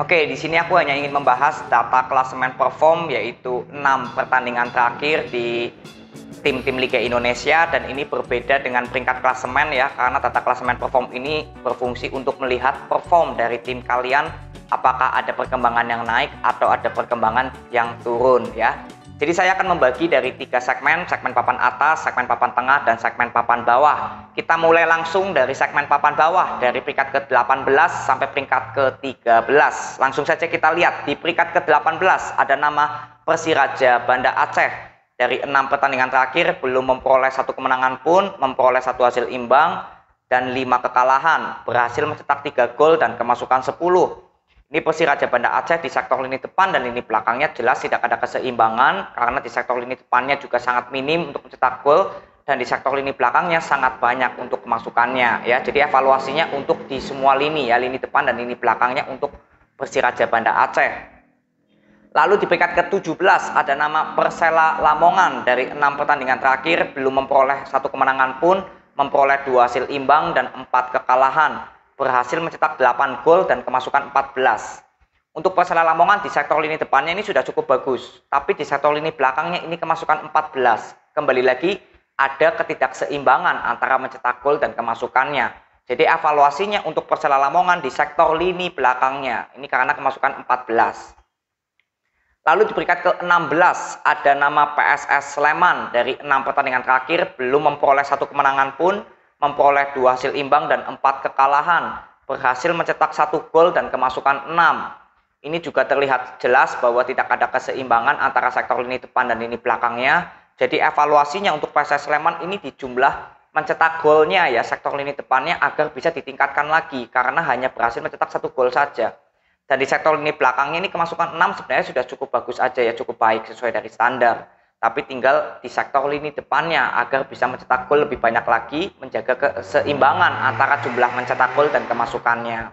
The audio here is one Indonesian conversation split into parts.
Oke, di sini aku hanya ingin membahas data klasemen perform, yaitu 6 pertandingan terakhir di tim-tim Liga Indonesia, dan ini berbeda dengan peringkat klasemen ya, karena data klasemen perform ini berfungsi untuk melihat perform dari tim kalian, apakah ada perkembangan yang naik atau ada perkembangan yang turun ya. Jadi saya akan membagi dari 3 segmen, segmen papan atas, segmen papan tengah, dan segmen papan bawah. Kita mulai langsung dari segmen papan bawah, dari peringkat ke-18 sampai peringkat ke-13. Langsung saja kita lihat, di peringkat ke-18 ada nama Persiraja Banda Aceh. Dari 6 pertandingan terakhir belum memperoleh satu kemenangan pun, memperoleh satu hasil imbang, dan 5 kekalahan. Berhasil mencetak 3 gol dan kemasukan 10. Ini Persiraja Banda Aceh di sektor lini depan dan lini belakangnya jelas tidak ada keseimbangan, karena di sektor lini depannya juga sangat minim untuk mencetak gol, dan di sektor lini belakangnya sangat banyak untuk kemasukannya ya. Jadi evaluasinya untuk di semua lini ya, lini depan dan lini belakangnya untuk Persiraja Banda Aceh. Lalu di peringkat ke-17 ada nama Persela Lamongan. Dari 6 pertandingan terakhir belum memperoleh satu kemenangan pun, memperoleh 2 hasil imbang dan 4 kekalahan. Berhasil mencetak 8 gol dan kemasukan 14. Untuk Persela Lamongan di sektor lini depannya ini sudah cukup bagus, tapi di sektor lini belakangnya ini kemasukan 14. Kembali lagi ada ketidakseimbangan antara mencetak gol dan kemasukannya. Jadi evaluasinya untuk Persela Lamongan di sektor lini belakangnya ini karena kemasukan 14. Lalu di peringkat ke-16 ada nama PSS Sleman. Dari 6 pertandingan terakhir belum memperoleh satu kemenangan pun, memperoleh 2 hasil imbang dan 4 kekalahan. Berhasil mencetak 1 gol dan kemasukan 6. Ini juga terlihat jelas bahwa tidak ada keseimbangan antara sektor lini depan dan lini belakangnya. Jadi evaluasinya untuk PSS Sleman ini di jumlah mencetak golnya ya, sektor lini depannya agar bisa ditingkatkan lagi, karena hanya berhasil mencetak 1 gol saja. Dan di sektor lini belakangnya ini kemasukan 6 sebenarnya sudah cukup bagus aja ya, cukup baik sesuai dari standar. Tapi tinggal di sektor lini depannya agar bisa mencetak gol lebih banyak lagi, menjaga keseimbangan antara jumlah mencetak gol dan kemasukannya.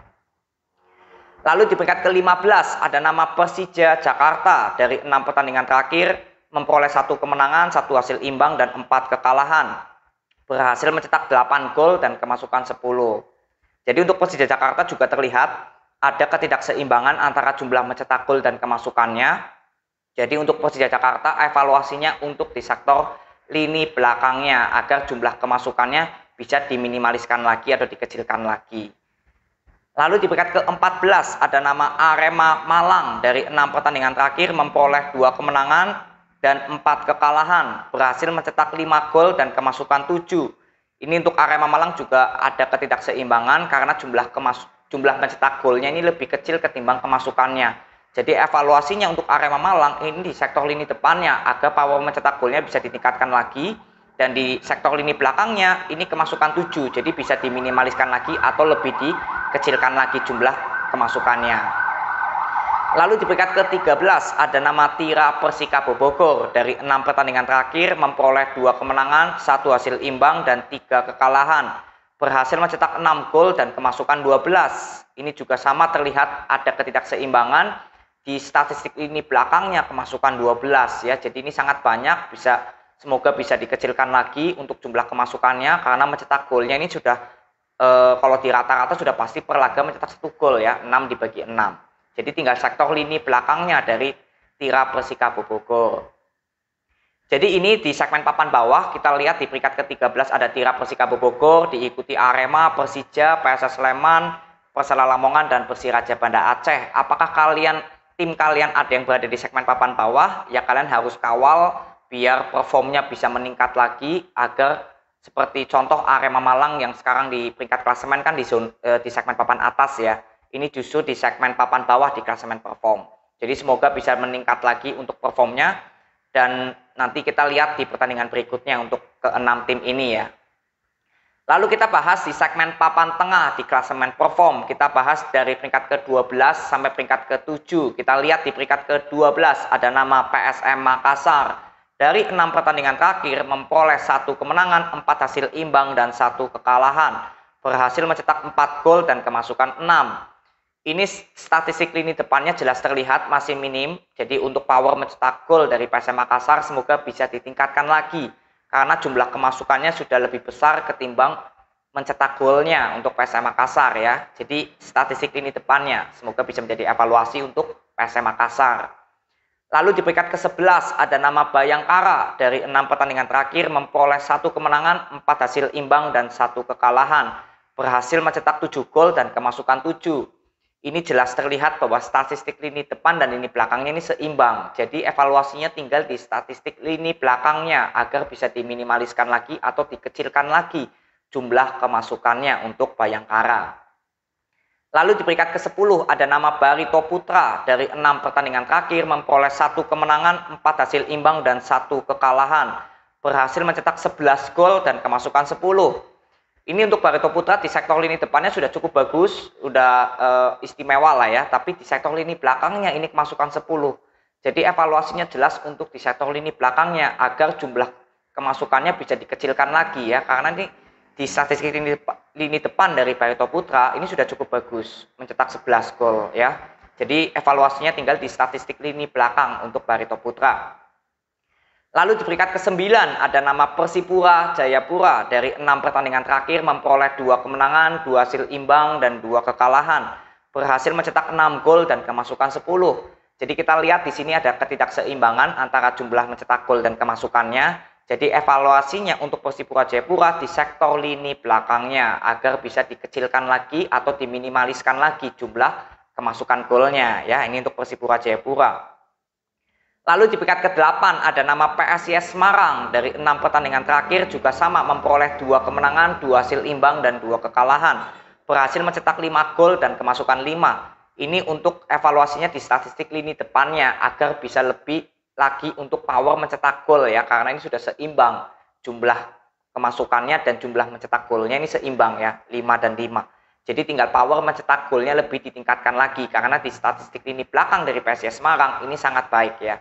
Lalu di peringkat ke-15 ada nama Persija Jakarta. Dari 6 pertandingan terakhir memperoleh satu kemenangan, satu hasil imbang dan 4 kekalahan. Berhasil mencetak 8 gol dan kemasukan 10. Jadi untuk Persija Jakarta juga terlihat ada ketidakseimbangan antara jumlah mencetak gol dan kemasukannya. Jadi untuk Persija Jakarta evaluasinya untuk di sektor lini belakangnya agar jumlah kemasukannya bisa diminimaliskan lagi atau dikecilkan lagi. Lalu di peringkat ke-14 ada nama Arema Malang. Dari 6 pertandingan terakhir memperoleh 2 kemenangan dan 4 kekalahan. Berhasil mencetak 5 gol dan kemasukan 7. Ini untuk Arema Malang juga ada ketidakseimbangan karena jumlah mencetak golnya ini lebih kecil ketimbang kemasukannya. Jadi evaluasinya untuk Arema Malang ini di sektor lini depannya agar power mencetak golnya bisa ditingkatkan lagi, dan di sektor lini belakangnya ini kemasukan 7, jadi bisa diminimaliskan lagi atau lebih dikecilkan lagi jumlah kemasukannya. Lalu di peringkat ke-13 ada nama Tira Persikabo Bogor. Dari 6 pertandingan terakhir memperoleh 2 kemenangan, 1 hasil imbang dan 3 kekalahan. Berhasil mencetak 6 gol dan kemasukan 12. Ini juga sama terlihat ada ketidakseimbangan di statistik ini belakangnya, kemasukan 12 ya. Jadi ini sangat banyak, semoga bisa dikecilkan lagi untuk jumlah kemasukannya, karena mencetak golnya ini sudah kalau di rata-rata sudah pasti per laga mencetak 1 gol ya, 6 dibagi 6. Jadi tinggal sektor lini belakangnya dari Tira Persikabo Bogor. Jadi ini di segmen papan bawah kita lihat di peringkat ke-13 ada Tira Persikabo Bogor, diikuti Arema, Persija, PSS Sleman, Persela Lamongan dan Persiraja Banda Aceh. Apakah tim kalian ada yang berada di segmen papan bawah? Ya kalian harus kawal biar performnya bisa meningkat lagi, agar seperti contoh Arema Malang yang sekarang di peringkat klasemen kan di segmen papan atas ya. Ini justru di segmen papan bawah di klasemen perform. Jadi semoga bisa meningkat lagi untuk performnya, dan nanti kita lihat di pertandingan berikutnya untuk ke-6 tim ini ya. Lalu kita bahas di segmen papan tengah di klasemen perform. Kita bahas dari peringkat ke-12 sampai peringkat ke-7. Kita lihat di peringkat ke-12 ada nama PSM Makassar. Dari 6 pertandingan terakhir memperoleh 1 kemenangan, 4 hasil imbang dan 1 kekalahan. Berhasil mencetak 4 gol dan kemasukan 6. Ini statistik lini depannya jelas terlihat masih minim. Jadi untuk power mencetak gol dari PSM Makassar semoga bisa ditingkatkan lagi, karena jumlah kemasukannya sudah lebih besar ketimbang mencetak golnya untuk PSM Makassar ya. Jadi statistik lini depannya semoga bisa menjadi evaluasi untuk PSM Makassar. Lalu di peringkat ke-11 ada nama Bayangkara, dari 6 pertandingan terakhir memperoleh 1 kemenangan, 4 hasil imbang dan 1 kekalahan. Berhasil mencetak 7 gol dan kemasukan 7. Ini jelas terlihat bahwa statistik lini depan dan lini belakangnya ini seimbang. Jadi evaluasinya tinggal di statistik lini belakangnya agar bisa diminimaliskan lagi atau dikecilkan lagi jumlah kemasukannya untuk Bayangkara. Lalu di peringkat ke-10 ada nama Barito Putra, dari 6 pertandingan terakhir memperoleh 1 kemenangan, 4 hasil imbang dan 1 kekalahan. Berhasil mencetak 11 gol dan kemasukan 10. Ini untuk Barito Putra di sektor lini depannya sudah cukup bagus, sudah istimewa lah ya, tapi di sektor lini belakangnya ini kemasukan 10. Jadi evaluasinya jelas untuk di sektor lini belakangnya agar jumlah kemasukannya bisa dikecilkan lagi ya, karena ini di statistik lini depan dari Barito Putra ini sudah cukup bagus, mencetak 11 gol ya. Jadi evaluasinya tinggal di statistik lini belakang untuk Barito Putra. Lalu di peringkat ke-9 ada nama Persipura Jayapura, dari 6 pertandingan terakhir memperoleh 2 kemenangan, 2 hasil imbang dan 2 kekalahan. Berhasil mencetak 6 gol dan kemasukan 10. Jadi kita lihat di sini ada ketidakseimbangan antara jumlah mencetak gol dan kemasukannya. Jadi evaluasinya untuk Persipura Jayapura di sektor lini belakangnya agar bisa dikecilkan lagi atau diminimaliskan lagi jumlah kemasukan golnya ya. Ini untuk Persipura Jayapura. Lalu di peringkat ke-8 ada nama PSIS Semarang, dari 6 pertandingan terakhir juga sama memperoleh 2 kemenangan, 2 hasil imbang dan 2 kekalahan. Berhasil mencetak 5 gol dan kemasukan 5. Ini untuk evaluasinya di statistik lini depannya agar bisa lebih lagi untuk power mencetak gol ya, karena ini sudah seimbang jumlah kemasukannya dan jumlah mencetak golnya ini seimbang ya, 5 dan 5. Jadi tinggal power mencetak golnya lebih ditingkatkan lagi karena di statistik lini belakang dari PSIS Semarang ini sangat baik ya.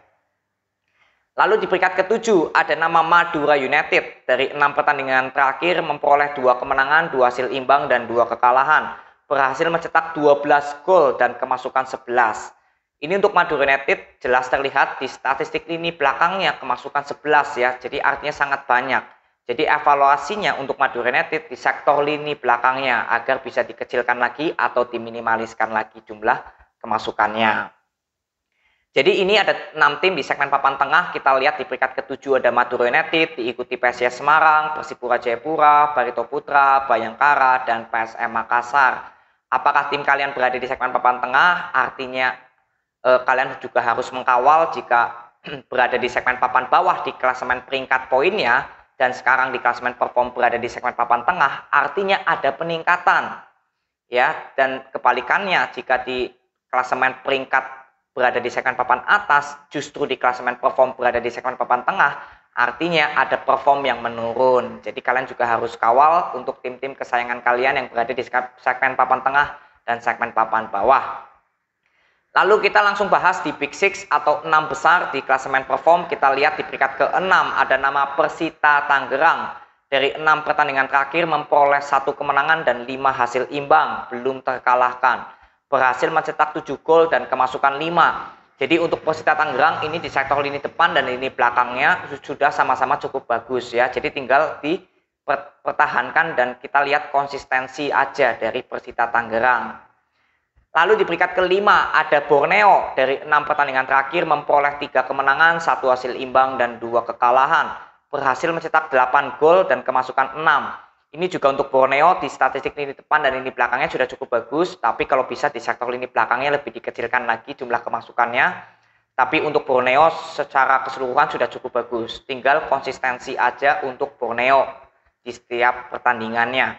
Lalu di peringkat ke-7 ada nama Madura United, dari 6 pertandingan terakhir memperoleh 2 kemenangan, 2 hasil imbang dan 2 kekalahan. Berhasil mencetak 12 gol dan kemasukan 11. Ini untuk Madura United jelas terlihat di statistik lini belakangnya kemasukan 11 ya. Jadi artinya sangat banyak. Jadi evaluasinya untuk Madura United di sektor lini belakangnya agar bisa dikecilkan lagi atau diminimaliskan lagi jumlah kemasukannya. Jadi ini ada 6 tim di segmen papan tengah. Kita lihat di peringkat ke-7 ada Madura United, diikuti PSIS Semarang, Persipura Jayapura, Barito Putra, Bayangkara, dan PSM Makassar. Apakah tim kalian berada di segmen papan tengah? Artinya kalian juga harus mengkawal jika berada di segmen papan bawah di klasemen peringkat poinnya dan sekarang di klasemen perform berada di segmen papan tengah, artinya ada peningkatan ya. Dan kebalikannya, jika di klasemen peringkat berada di segmen papan atas, justru di klasemen perform berada di segmen papan tengah, artinya ada perform yang menurun. Jadi kalian juga harus kawal untuk tim-tim kesayangan kalian yang berada di segmen papan tengah dan segmen papan bawah. Lalu kita langsung bahas di Big Six atau 6 besar di klasemen perform. Kita lihat di peringkat ke-6 ada nama Persita Tangerang, dari 6 pertandingan terakhir memperoleh 1 kemenangan dan 5 hasil imbang, belum terkalahkan. Berhasil mencetak 7 gol dan kemasukan 5. Jadi untuk Persita Tangerang ini di sektor lini depan dan lini belakangnya sudah sama-sama cukup bagus ya. Jadi tinggal dipertahankan dan kita lihat konsistensi aja dari Persita Tangerang. Lalu di peringkat ke-5 ada Borneo, dari 6 pertandingan terakhir memperoleh 3 kemenangan, 1 hasil imbang dan 2 kekalahan. Berhasil mencetak 8 gol dan kemasukan 6. Ini juga untuk Borneo di statistik lini depan dan lini belakangnya sudah cukup bagus, tapi kalau bisa di sektor lini belakangnya lebih dikecilkan lagi jumlah kemasukannya. Tapi untuk Borneo secara keseluruhan sudah cukup bagus. Tinggal konsistensi aja untuk Borneo di setiap pertandingannya.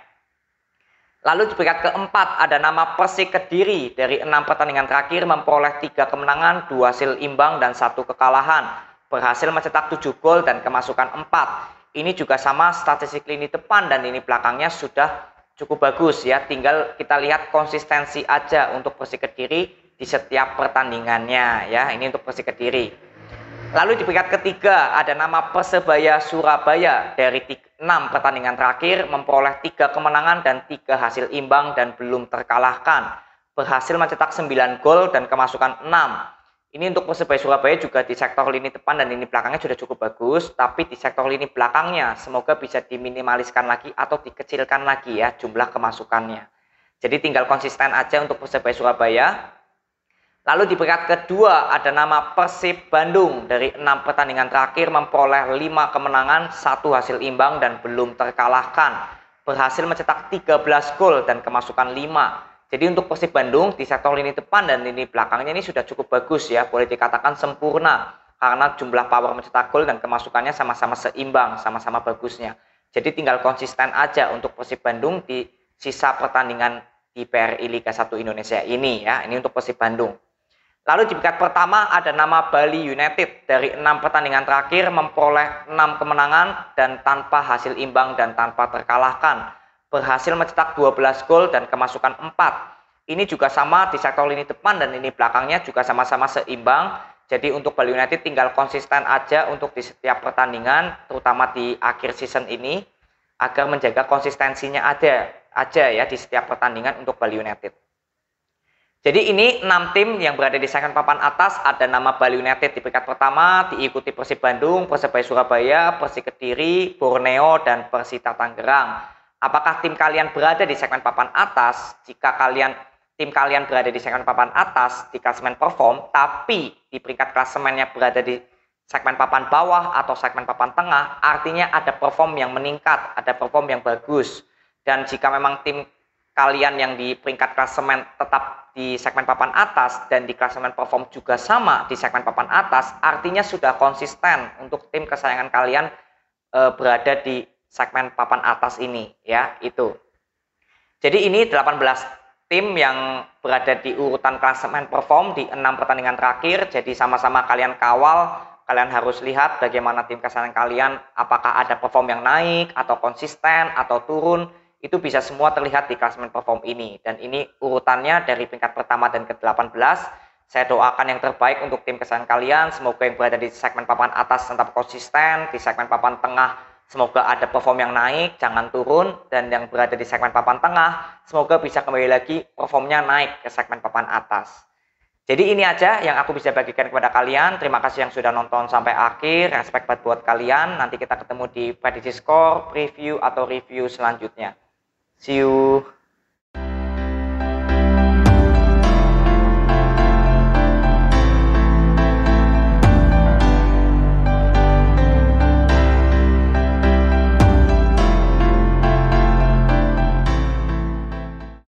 Lalu di peringkat ke-4 ada nama Persik Kediri, dari 6 pertandingan terakhir memperoleh 3 kemenangan, 2 hasil imbang dan 1 kekalahan. Berhasil mencetak 7 gol dan kemasukan 4. Ini juga sama statistik lini depan dan lini belakangnya sudah cukup bagus ya. Tinggal kita lihat konsistensi aja untuk Persik Kediri di setiap pertandingannya ya. Ini untuk Persik Kediri. Lalu di peringkat ketiga ada nama Persebaya Surabaya, dari 6 pertandingan terakhir memperoleh 3 kemenangan dan 3 hasil imbang dan belum terkalahkan. Berhasil mencetak 9 gol dan kemasukan 6. Ini untuk Persebaya Surabaya juga di sektor lini depan dan lini belakangnya sudah cukup bagus, tapi di sektor lini belakangnya semoga bisa diminimaliskan lagi atau dikecilkan lagi ya jumlah kemasukannya. Jadi tinggal konsisten aja untuk Persebaya Surabaya. Lalu di peringkat kedua ada nama Persib Bandung, dari 6 pertandingan terakhir memperoleh 5 kemenangan, 1 hasil imbang dan belum terkalahkan. Berhasil mencetak 13 gol dan kemasukan 5. Jadi untuk Persib Bandung di sektor lini depan dan lini belakangnya ini sudah cukup bagus ya, boleh dikatakan sempurna karena jumlah power mencetak gol dan kemasukannya sama-sama seimbang, sama-sama bagusnya. Jadi tinggal konsisten aja untuk Persib Bandung di sisa pertandingan di PRI Liga 1 Indonesia ini ya. Ini untuk Persib Bandung. Lalu di peringkat pertama ada nama Bali United, dari 6 pertandingan terakhir memperoleh 6 kemenangan dan tanpa hasil imbang dan tanpa terkalahkan. Berhasil mencetak 12 gol dan kemasukan 4. Ini juga sama di sektor lini depan dan lini belakangnya juga sama-sama seimbang. Jadi untuk Bali United tinggal konsisten aja untuk di setiap pertandingan, terutama di akhir season ini, agar menjaga konsistensinya aja ya di setiap pertandingan untuk Bali United. Jadi ini 6 tim yang berada di segmen papan atas. Ada nama Bali United di peringkat pertama, diikuti Persib Bandung, Persebaya Surabaya, Persik Kediri, Borneo, dan Persita Tangerang. Apakah tim kalian berada di segmen papan atas? Jika tim kalian berada di segmen papan atas di klasemen perform, tapi di peringkat klasemennya berada di segmen papan bawah atau segmen papan tengah, artinya ada perform yang meningkat, ada perform yang bagus. Dan jika memang tim kalian yang di peringkat klasemen tetap di segmen papan atas dan di klasemen perform juga sama di segmen papan atas, artinya sudah konsisten untuk tim kesayangan kalian berada di segmen papan atas ini ya, itu. Jadi ini 18 tim yang berada di urutan klasemen perform di 6 pertandingan terakhir. Jadi sama-sama kalian kawal, kalian harus lihat bagaimana tim kesayangan kalian, apakah ada perform yang naik atau konsisten atau turun. Itu bisa semua terlihat di klasemen perform ini. Dan ini urutannya dari peringkat pertama dan ke-18. Saya doakan yang terbaik untuk tim kesayangan kalian. Semoga yang berada di segmen papan atas tetap konsisten, di segmen papan tengah semoga ada perform yang naik, jangan turun, dan yang berada di segmen papan tengah, semoga bisa kembali lagi performnya naik ke segmen papan atas. Jadi ini aja yang aku bisa bagikan kepada kalian. Terima kasih yang sudah nonton sampai akhir. Respect buat kalian. Nanti kita ketemu di prediksi skor, preview, atau review selanjutnya. See you.